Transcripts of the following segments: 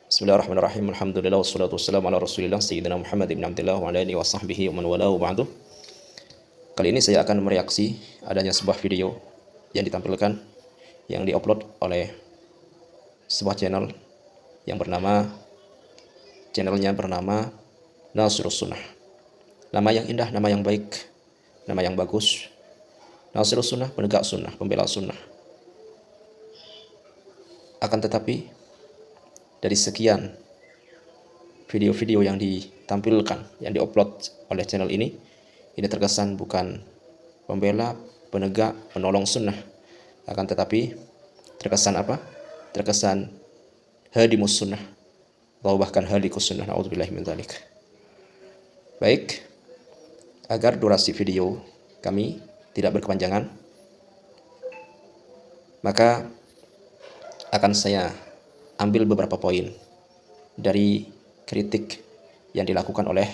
Bismillahirrahmanirrahim. Alhamdulillah wassalatu wassalamu ala Rasulillah Sayyidina Muhammad ibn Abdullah wa ala alihi wa sahbihi wa man walahu ba'du. Kali ini saya akan mereaksi adanya sebuah video yang ditampilkan yang diupload oleh sebuah channelnya bernama Nasrus Sunnah. Nama yang indah, nama yang baik, nama yang bagus. Nasrus Sunnah, penegak sunnah, pembela sunnah. Akan tetapi dari sekian video-video yang ditampilkan, yang diupload oleh channel ini terkesan bukan pembela, penegak, penolong sunnah. Akan tetapi terkesan apa? Terkesan hadimus sunnah, atau bahkan halikus sunnah. Na'udzubillahi min dzalik. Baik, agar durasi video kami tidak berkepanjangan, maka akan saya ambil beberapa poin dari kritik yang dilakukan oleh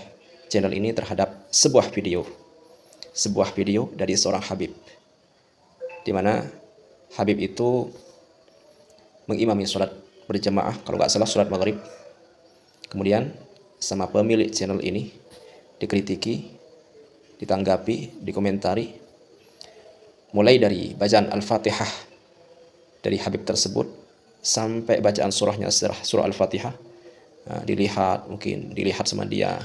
channel ini terhadap sebuah video dari seorang Habib, di mana Habib itu mengimami sholat berjamaah, kalau nggak salah sholat maghrib. Kemudian sama pemilik channel ini dikritiki, ditanggapi, dikomentari, mulai dari bacaan Al-Fatihah dari Habib tersebut sampai bacaan surahnya, surah Al-Fatihah, dilihat sama dia,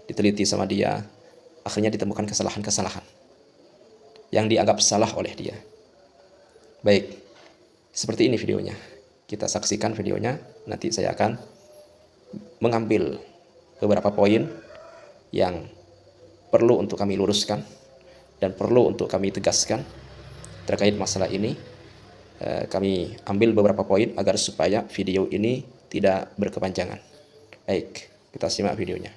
diteliti sama dia, akhirnya ditemukan kesalahan-kesalahan yang dianggap salah oleh dia. Baik, seperti ini videonya. Kita saksikan videonya, nanti saya akan mengambil beberapa poin yang perlu untuk kami luruskan dan perlu untuk kami tegaskan terkait masalah ini. Kami ambil beberapa poin agar supaya video ini tidak berkepanjangan. Baik, kita simak videonya.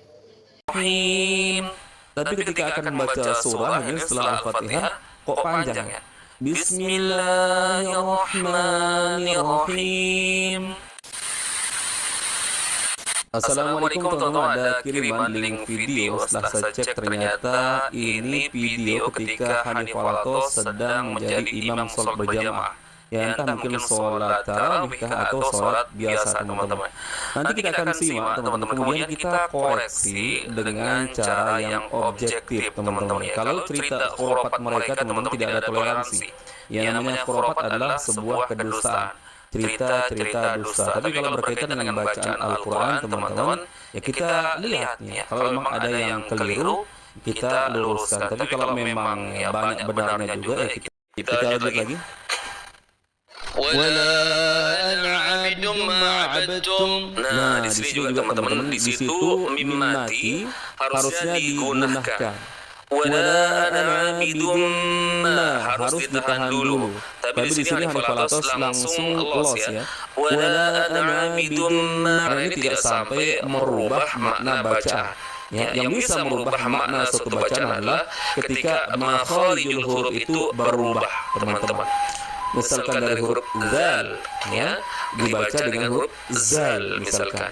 Tapi ketika akan membaca surah setelah Al-Fatihah, kok panjang ya? Bismillahirrahmanirrahim. Assalamualaikum teman-teman, ada kiriman link video. Setelah saya cek ternyata ini video ketika Hanif Alatos sedang menjadi imam sholat berjamaah. Ya entah mungkin sholat tarawih atau sholat biasa teman-teman. Nanti kita akan simak teman-teman, kemudian kita koreksi dengan cara yang objektif teman-teman. Kalau cerita khurafat mereka teman-teman tidak ada toleransi. Yang namanya khurafat adalah sebuah kedustaan, cerita-cerita dusta. Tapi kalau berkaitan dengan bacaan Al-Quran teman-teman, ya kita lihat ya, kalau memang ada yang keliru kita luruskan. Tapi kalau memang ya banyak benarnya juga, ya kita lihat lagi. Wala ana 'abidum ma 'abadtum. Nah, di sini juga teman-teman, di situ mim mati harusnya digunakan. Wala ana 'abidum ma harus ditahan dulu. Tapi di sini Hanif Alatos langsung los ya. Wala ana 'abidum ma, ini tidak sampai merubah makna bacaan. Ya, yang bisa merubah makna suatu bacaan adalah ketika makharijul huruf itu berubah, teman-teman. Misalkan dari huruf zal ya dibaca dengan huruf zal misalkan,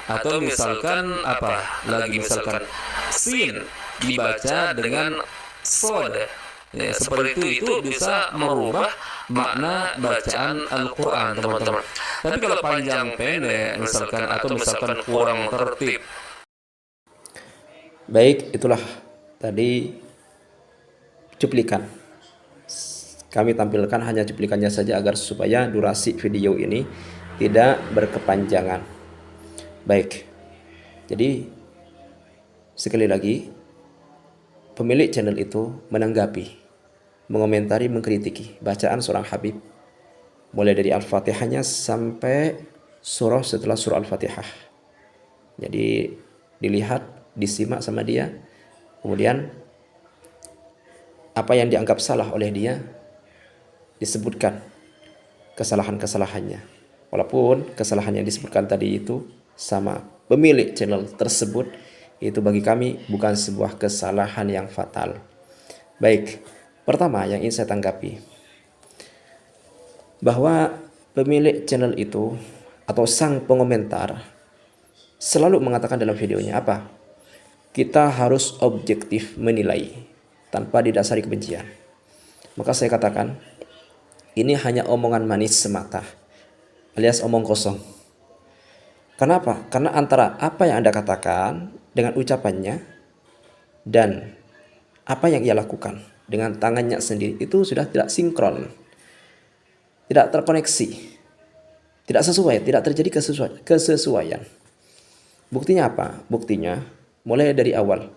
atau misalkan apa lagi, misalkan sin dibaca dengan sod ya, seperti itu bisa merubah makna bacaan Al-Quran teman-teman. Tapi kalau panjang pendek misalkan, atau misalkan kurang tertib. Baik, itulah tadi cuplikan. Kami tampilkan hanya cuplikannya saja agar supaya durasi video ini tidak berkepanjangan. Baik, jadi sekali lagi pemilik channel itu menanggapi, mengomentari, mengkritiki bacaan seorang Habib mulai dari Al-Fatihahnya sampai surah setelah surah Al-Fatihah. Jadi dilihat, disimak sama dia, kemudian apa yang dianggap salah oleh dia disebutkan kesalahan-kesalahannya. Walaupun kesalahan yang disebutkan tadi itu sama pemilik channel tersebut, itu bagi kami bukan sebuah kesalahan yang fatal. Baik, pertama yang ingin saya tanggapi, bahwa pemilik channel itu atau sang pengomentar selalu mengatakan dalam videonya apa? Kita harus objektif menilai tanpa didasari kebencian. Maka saya katakan, ini hanya omongan manis semata, alias omong kosong. Kenapa? Karena antara apa yang Anda katakan dengan ucapannya dan apa yang ia lakukan dengan tangannya sendiri itu sudah tidak sinkron, tidak terkoneksi, tidak sesuai, tidak terjadi kesesuaian. Buktinya apa? Buktinya mulai dari awal.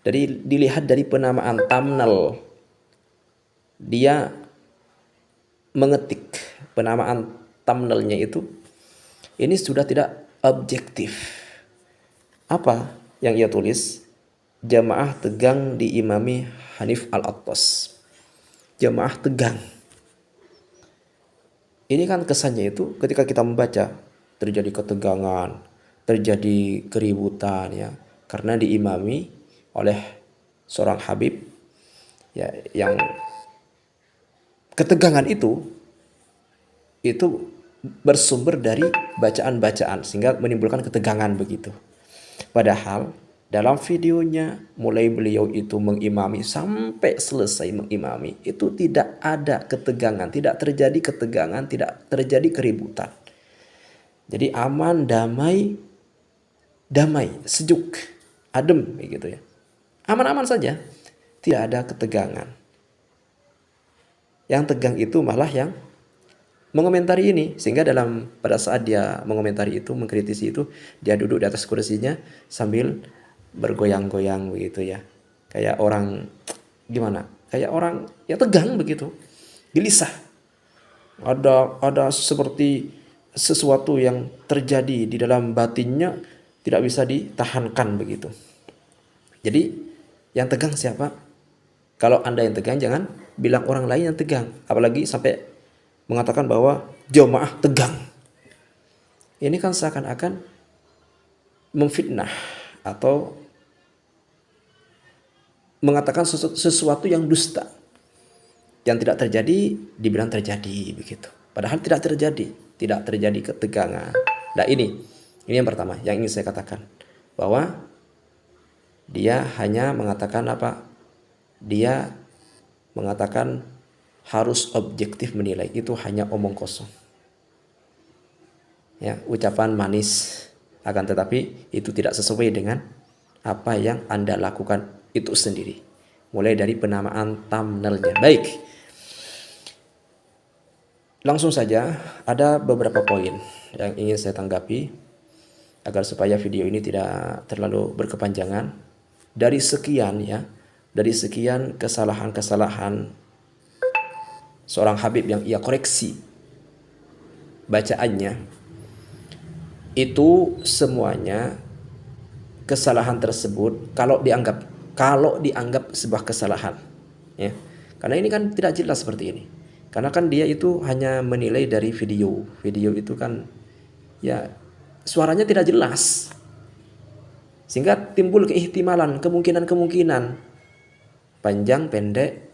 Dilihat dari penamaan thumbnail. Dia mengetik penamaan thumbnailnya itu, ini sudah tidak objektif. Apa yang ia tulis? Jamaah tegang diimami Hanif Al-Attas. Jamaah tegang. Ini kan kesannya itu ketika kita membaca terjadi ketegangan, terjadi keributan ya, karena diimami oleh seorang Habib ya, yang ketegangan itu bersumber dari bacaan-bacaan sehingga menimbulkan ketegangan begitu. Padahal dalam videonya mulai beliau itu mengimami sampai selesai mengimami itu tidak ada ketegangan, tidak terjadi ketegangan, tidak terjadi keributan. Jadi aman, damai, sejuk, adem begitu ya. Aman-aman saja, tidak ada ketegangan. Yang tegang itu malah yang mengomentari ini, sehingga pada saat dia mengomentari itu, mengkritisi itu, dia duduk di atas kursinya sambil bergoyang-goyang begitu ya, kayak orang gimana, kayak orang ya tegang begitu, gelisah, ada seperti sesuatu yang terjadi di dalam batinnya tidak bisa ditahankan begitu. Jadi yang tegang siapa? Kalau Anda yang tegang, jangan bilang orang lain yang tegang, apalagi sampai mengatakan bahwa jamaah tegang. Ini kan seakan-akan memfitnah atau mengatakan sesuatu yang dusta, yang tidak terjadi dibilang terjadi begitu, padahal tidak terjadi ketegangan. Nah ini yang pertama yang ingin saya katakan, bahwa dia hanya mengatakan apa? Dia mengatakan harus objektif menilai, itu hanya omong kosong. Ya, ucapan manis, akan tetapi itu tidak sesuai dengan apa yang Anda lakukan itu sendiri. Mulai dari penamaan thumbnailnya. Baik. Langsung saja, ada beberapa poin yang ingin saya tanggapi agar supaya video ini tidak terlalu berkepanjangan. Dari sekian kesalahan-kesalahan seorang Habib yang ia koreksi bacaannya, itu semuanya kesalahan tersebut kalau dianggap sebuah kesalahan ya, karena ini kan tidak jelas seperti ini, karena kan dia itu hanya menilai dari video itu kan ya suaranya tidak jelas, sehingga timbul keihtimalan, kemungkinan panjang pendek,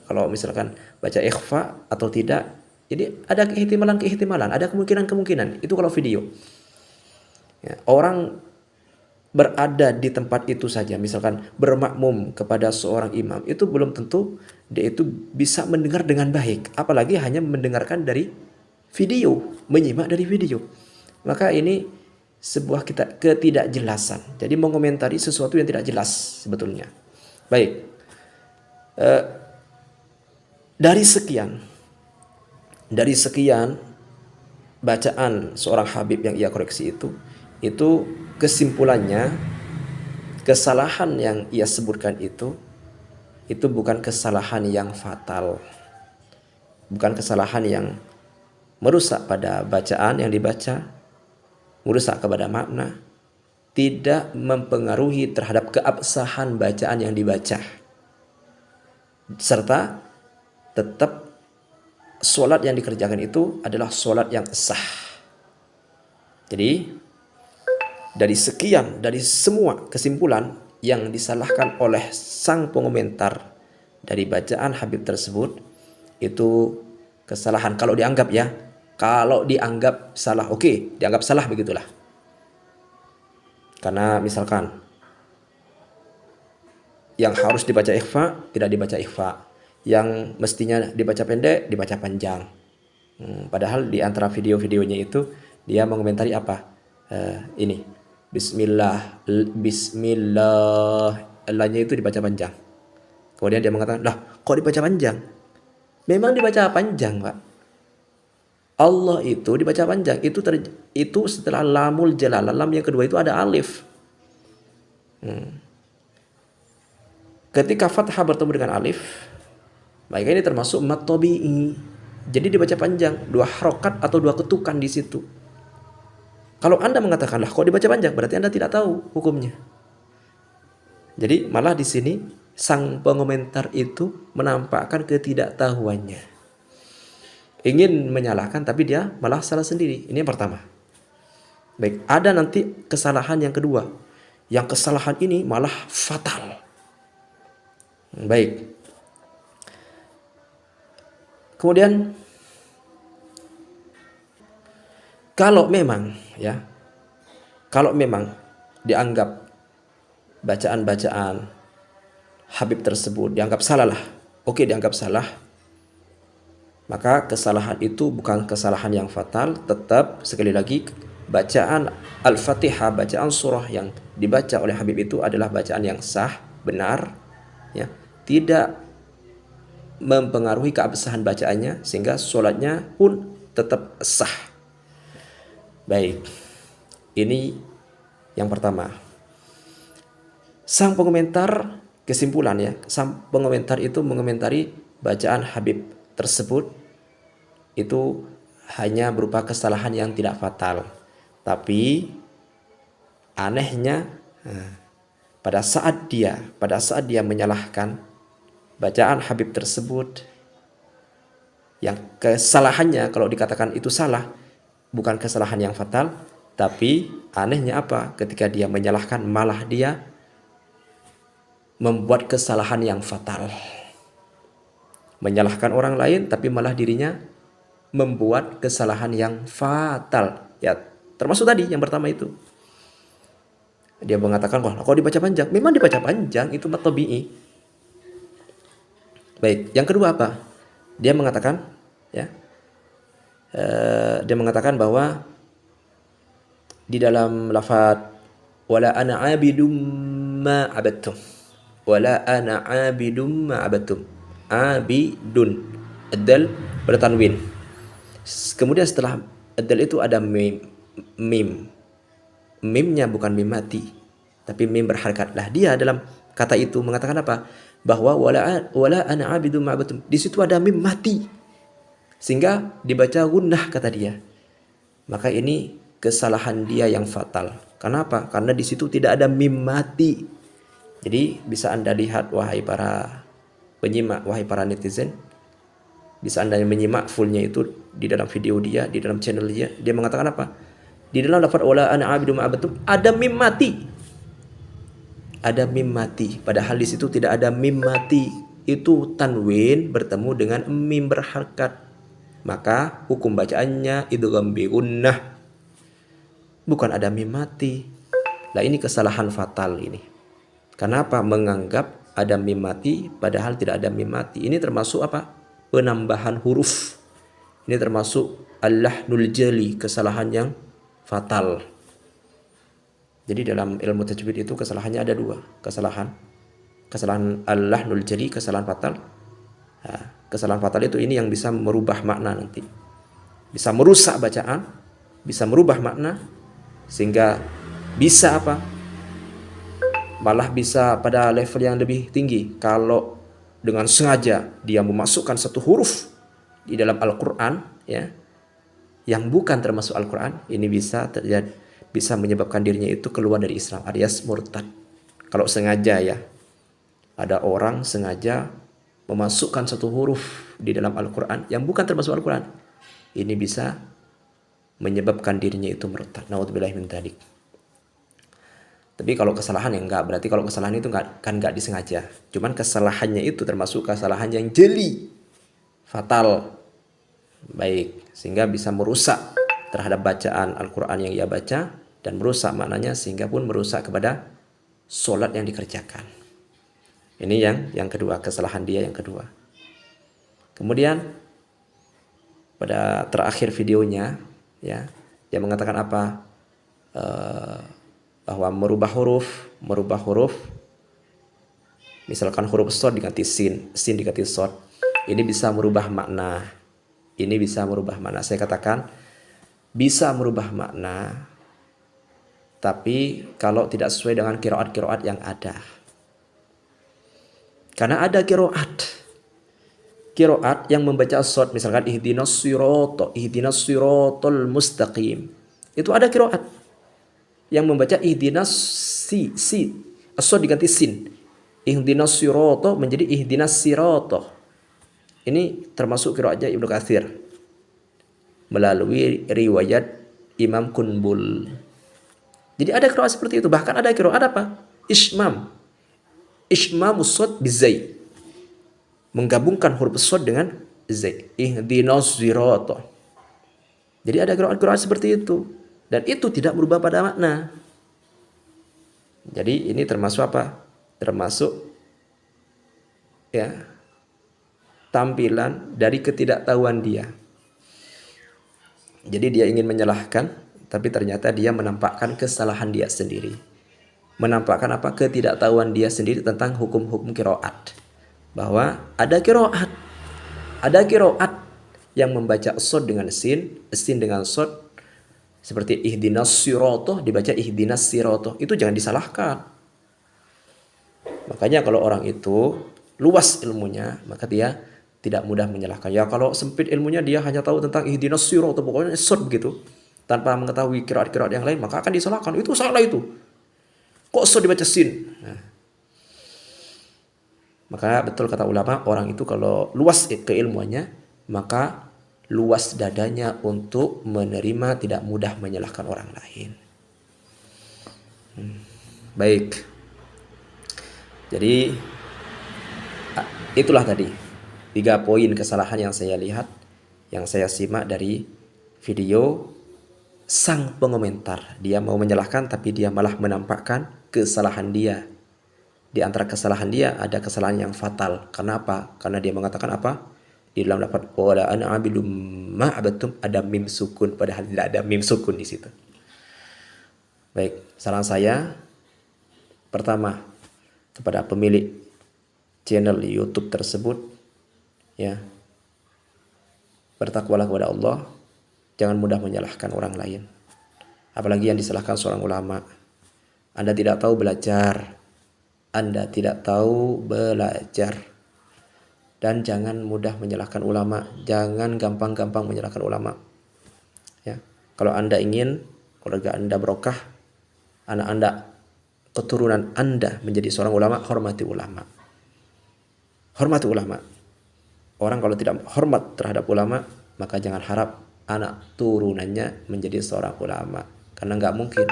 kalau misalkan baca ikhfa atau tidak. Jadi ada keihtimalan, ada kemungkinan itu kalau video. Ya, orang berada di tempat itu saja, misalkan bermakmum kepada seorang imam, itu belum tentu dia itu bisa mendengar dengan baik, apalagi hanya mendengarkan dari video, menyimak dari video. Maka ini sebuah ketidakjelasan. Jadi mengomentari sesuatu yang tidak jelas sebetulnya. Baik. Dari sekian bacaan seorang Habib yang ia koreksi itu kesimpulannya, kesalahan yang ia sebutkan itu bukan kesalahan yang fatal, bukan kesalahan yang merusak pada bacaan yang dibaca, merusak kepada makna, tidak mempengaruhi terhadap keabsahan bacaan yang dibaca, serta tetap sholat yang dikerjakan itu adalah sholat yang sah. Jadi dari semua kesimpulan yang disalahkan oleh sang pengomentar dari bacaan Habib tersebut, itu kesalahan kalau dianggap salah, oke, dianggap salah begitulah. Karena misalkan yang harus dibaca ikhfa tidak dibaca ikhfa, yang mestinya dibaca pendek dibaca panjang. Padahal di antara video-videonya itu dia mengomentari apa? ini Bismillah, Allahnya itu dibaca panjang. Kemudian dia mengatakan, lah kok dibaca panjang? Memang dibaca panjang, Pak. Allah itu dibaca panjang. Itu setelah lamul jalalah, lam yang kedua itu ada alif. Ketika fathah bertemu dengan alif, maka ini termasuk mat tabi'i. Jadi dibaca panjang, 2 harokat atau 2 ketukan di situ. Kalau Anda mengatakan, lah kok dibaca panjang, berarti Anda tidak tahu hukumnya. Jadi malah di sini sang pengomentar itu menampakkan ketidaktahuannya. Ingin menyalahkan tapi dia malah salah sendiri. Ini yang pertama. Baik, ada nanti kesalahan yang kedua. Yang kesalahan ini malah fatal. Baik. Kemudian kalau memang dianggap bacaan-bacaan Habib tersebut dianggap salah lah. Oke, dianggap salah. Maka kesalahan itu bukan kesalahan yang fatal, tetap sekali lagi bacaan Al-Fatihah, bacaan surah yang dibaca oleh Habib itu adalah bacaan yang sah, benar, ya, tidak mempengaruhi keabsahan bacaannya sehingga sholatnya pun tetap sah. Baik, ini yang pertama. Sang pengomentar kesimpulan ya, sang pengomentar itu mengomentari bacaan Habib tersebut itu hanya berupa kesalahan yang tidak fatal. Tapi anehnya pada saat dia menyalahkan bacaan Habib tersebut, yang kesalahannya kalau dikatakan itu salah, bukan kesalahan yang fatal, tapi anehnya apa? Ketika dia menyalahkan malah dia membuat kesalahan yang fatal. Menyalahkan orang lain tapi malah dirinya membuat kesalahan yang fatal. Ya, termasuk tadi yang pertama itu. Dia mengatakan, wah kok dibaca panjang? Memang dibaca panjang, itu mat tabi'i. Baik, yang kedua apa? Dia mengatakan, ya, dia mengatakan bahwa di dalam lafaz wala ana abidum ma abadtum, wala ana abidum ma abadtum, abidun, ad-dal bertanwin. Kemudian setelah ad-dal itu ada mim. Mimnya bukan mim mati, tapi mim berharakat. Lah dia dalam kata itu mengatakan apa? Bahwa wala ana abidum ma abadtum. Di situ ada mim mati. Sehingga dibaca gunnah kata dia. Maka ini kesalahan dia yang fatal. Kenapa? Karena di situ tidak ada mim mati. Jadi bisa Anda lihat wahai para penyimak, wahai para netizen, bisa Anda menyimak fullnya itu di dalam video dia, di dalam channel dia. Dia mengatakan apa? Di dalam lafaz wala ana abidum ma abadtum ada mim mati. Ada mim mati. Padahal di situ tidak ada mim mati. Itu tanwin bertemu dengan mim berharakat. Maka hukum bacaannya idgham bi gunnah. Bukan ada mim mati. Lah ini kesalahan fatal ini. Kenapa menganggap ada mim mati padahal tidak ada mim mati? Ini termasuk apa? Penambahan huruf. Ini termasuk al-lahnul jali, kesalahan yang fatal. Jadi dalam ilmu tajwid itu kesalahannya ada 2. Kesalahan al-lahnul jali, kesalahan fatal. Nah, kesalahan fatal itu ini yang bisa merubah makna nanti. Bisa merusak bacaan, bisa merubah makna, sehingga bisa apa? Malah bisa pada level yang lebih tinggi. Kalau dengan sengaja dia memasukkan satu huruf di dalam Al-Quran, ya, yang bukan termasuk Al-Quran, ini bisa terjadi, bisa menyebabkan dirinya itu keluar dari Islam alias murtad. Kalau sengaja ya, ada orang sengaja memasukkan satu huruf di dalam Al-Quran yang bukan termasuk Al-Quran, ini bisa menyebabkan dirinya itu murtad. Naudzubillahi min dzalik. Tapi kalau kesalahan yang enggak, berarti kalau kesalahan itu enggak disengaja. Cuman kesalahannya itu termasuk kesalahan yang jeli, fatal. Baik, sehingga bisa merusak terhadap bacaan Al-Quran yang ia baca dan merusak maknanya sehingga pun merusak kepada sholat yang dikerjakan. Ini yang kedua, kesalahan dia yang kedua. Kemudian pada terakhir videonya, ya, dia mengatakan apa? bahwa merubah huruf, misalkan huruf shad diganti sin diganti shad, ini bisa merubah makna. Saya katakan bisa merubah makna, tapi kalau tidak sesuai dengan qiraat yang ada. Karena ada qiraat yang membaca shad, misalkan ihdinas siratal mustaqim. Itu ada qiraat yang membaca ihdinas shad diganti sin. Ihdinas sirata menjadi ihdinas sirata. Ini termasuk qiraatnya Ibnu Katsir melalui riwayat Imam Kunbul. Jadi ada qiraat seperti itu. Bahkan ada qiraat apa? Ishmamus shad bizai. Menggabungkan huruf shad dengan zai. Ihdinas sirata. Jadi ada qiraat seperti itu. Dan itu tidak berubah pada makna. Jadi ini termasuk apa? Termasuk ya tampilan dari ketidaktahuan dia. Jadi dia ingin menyalahkan, tapi ternyata dia menampakkan kesalahan dia sendiri. Menampakkan apa? Ketidaktahuan dia sendiri tentang hukum-hukum qiraat. Bahwa ada qiraat yang membaca shad dengan sin dengan shad, seperti ihdinas sirata dibaca ihdinas sirata. Itu jangan disalahkan. Makanya kalau orang itu luas ilmunya, maka dia tidak mudah menyalahkan. Ya kalau sempit ilmunya, dia hanya tahu tentang ihdinas sirata, pokoknya shad begitu, tanpa mengetahui qiraat yang lain, maka akan disalahkan. Itu salah itu. Kok shad dibaca sin? Nah, maka betul kata ulama, orang itu kalau luas keilmuannya, maka luas dadanya untuk menerima, tidak mudah menyalahkan orang lain. Baik. Jadi itulah tadi 3 poin kesalahan yang saya lihat, yang saya simak dari video sang pengomentar. Dia mau menyalahkan, tapi dia malah menampakkan kesalahan dia. Di antara kesalahan dia ada kesalahan yang fatal. Kenapa? Karena dia mengatakan apa? Di dalam lafaz wala ana abidum ma abattum ada mim sukun, padahal tidak ada mim sukun di situ. Baik, saran saya pertama kepada pemilik channel YouTube tersebut, ya, bertakwalah kepada Allah, jangan mudah menyalahkan orang lain, apalagi yang disalahkan seorang ulama. Anda tidak tahu belajar, dan jangan mudah menyalahkan ulama, jangan gampang-gampang menyalahkan ulama. Ya, kalau Anda ingin keluarga Anda barokah, anak Anda, keturunan Anda menjadi seorang ulama, hormati ulama. Hormati ulama. Orang kalau tidak hormat terhadap ulama, maka jangan harap anak turunannya menjadi seorang ulama. Karena nggak mungkin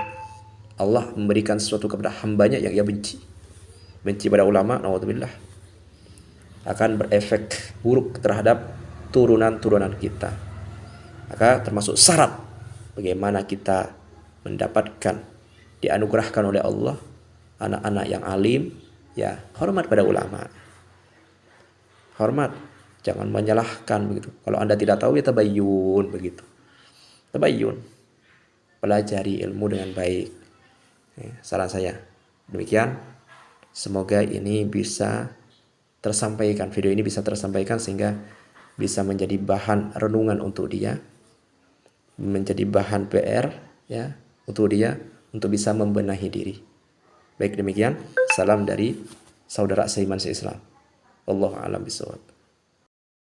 Allah memberikan sesuatu kepada hambanya yang ia benci. Benci pada ulama, naudzubillah, akan berefek buruk terhadap turunan-turunan kita. Maka termasuk syarat bagaimana kita mendapatkan, dianugerahkan oleh Allah anak-anak yang alim, ya, hormat pada ulama. Hormat, jangan menyalahkan begitu. Kalau Anda tidak tahu, ya tabayyun begitu. Tabayyun. Pelajari ilmu dengan baik. Saran saya demikian. Semoga ini bisa tersampaikan, video ini bisa tersampaikan sehingga bisa menjadi bahan renungan untuk dia, menjadi bahan PR, ya, untuk dia untuk bisa membenahi diri. Baik, demikian. Salam dari saudara seiman seislam. Wallahu a'lam bishawab.